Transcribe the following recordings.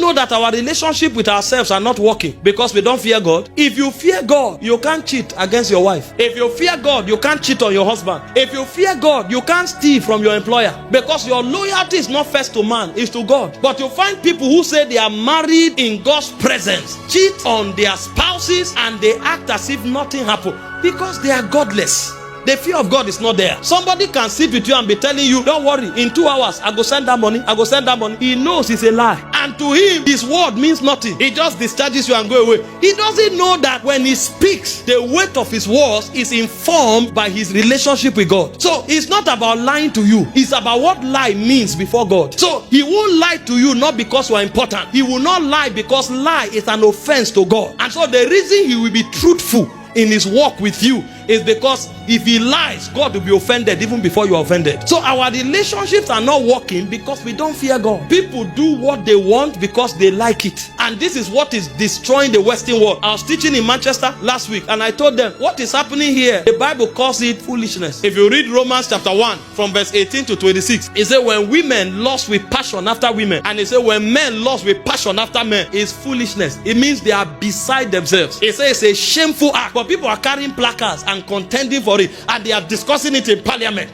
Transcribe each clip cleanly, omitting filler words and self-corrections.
know that our relationship with ourselves are not working because we don't fear God? If you fear God, you can't cheat against your wife. If you fear God, you can't cheat on your husband. If you fear God, you can't steal from your employer, because your loyalty is not first to man, it's to God. But you find people who say they are married in God's presence cheat on their spouses and they act as if nothing happened because they are godless. The fear of God is not there. Somebody can sit with you and be telling you, don't worry, in 2 hours, I go send that money, I go send that money. He knows it's a lie. And to him, his word means nothing. He just discharges you and go away. He doesn't know that when he speaks, the weight of his words is informed by his relationship with God. So it's not about lying to you. It's about what lie means before God. So he won't lie to you not because you are important. He will not lie because lie is an offense to God. And so the reason he will be truthful in his walk with you is because if he lies, God will be offended even before you are offended. So our relationships are not working because we don't fear God. People do what they want because they like it. And this is what is destroying the Western world. I was teaching in Manchester last week and I told them what is happening here. The Bible calls it foolishness. If you read Romans chapter 1 from verse 18 to 26, it says when women lust with passion after women, and it says when men lust with passion after men, is foolishness. It means they are beside themselves. It says it's a shameful act, but people are carrying placards and contending for it, and they are discussing it in parliament,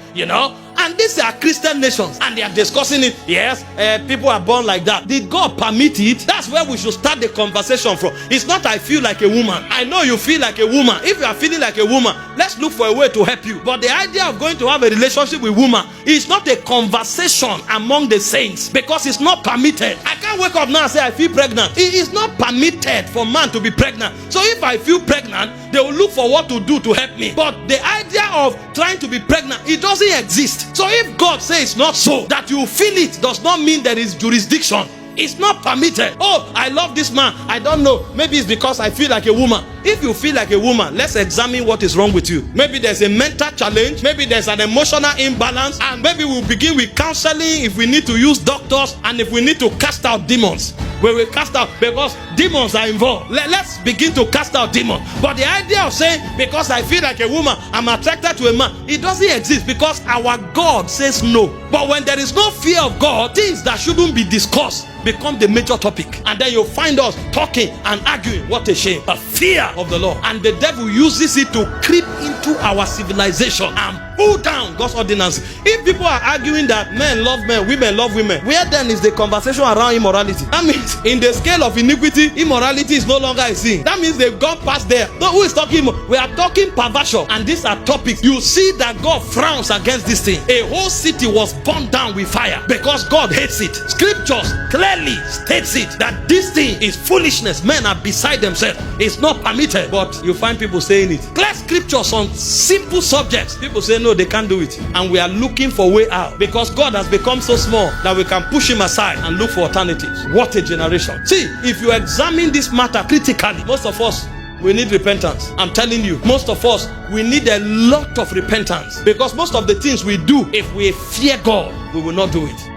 and these are Christian nations and they are discussing it. Yes, people are born like that. Did God permit it? That's where we should start the conversation from. It's not I feel like a woman. I know you feel like a woman. If you are feeling like a woman, let's look for a way to help you. But the idea of going to have a relationship with woman is not a conversation among the saints, because it's not permitted. I can't wake up now and say I feel pregnant. It is not permitted for man to be pregnant. So if I feel pregnant, they will look for what to do to help me. But the idea of trying to be pregnant, it doesn't exist. So if God says not so, that you feel it does not mean there is jurisdiction. It's not permitted. Oh, I love this man. I don't know. Maybe it's because I feel like a woman. If you feel like a woman, let's examine what is wrong with you. Maybe there's a mental challenge. Maybe there's an emotional imbalance. And maybe we'll begin with counseling if we need to use doctors and if we need to cast out demons. We will cast out because demons are involved. Let's begin to cast out demons. But the idea of saying because I feel like a woman, I'm attracted to a man, it doesn't exist because our God says no. But when there is no fear of God, things that shouldn't be discussed become the major topic, and then you'll find us talking and arguing. What a shame. A fear of the Lord, and the devil uses it to creep into our civilization and pull down God's ordinances. If people are arguing that men love men, women love women, where then is the conversation around immorality? That means in the scale of iniquity, immorality is no longer a sin. That means they've gone past there. So who is talking? We are talking perversion, and these are topics. You see that God frowns against this thing. A whole city was burned down with fire because God hates it. Scriptures clearly states it that this thing is foolishness. Men are beside themselves. It's not permitted, but you find people saying it. Clear scriptures on simple subjects. People say no, they can't do it, and we are looking for a way out because God has become so small that we can push him aside and look for alternatives. What a generation. See, if you examine this matter critically, most of us, we need repentance. I'm telling you, most of us, we need a lot of repentance, because most of the things we do, if we fear God, we will not do it.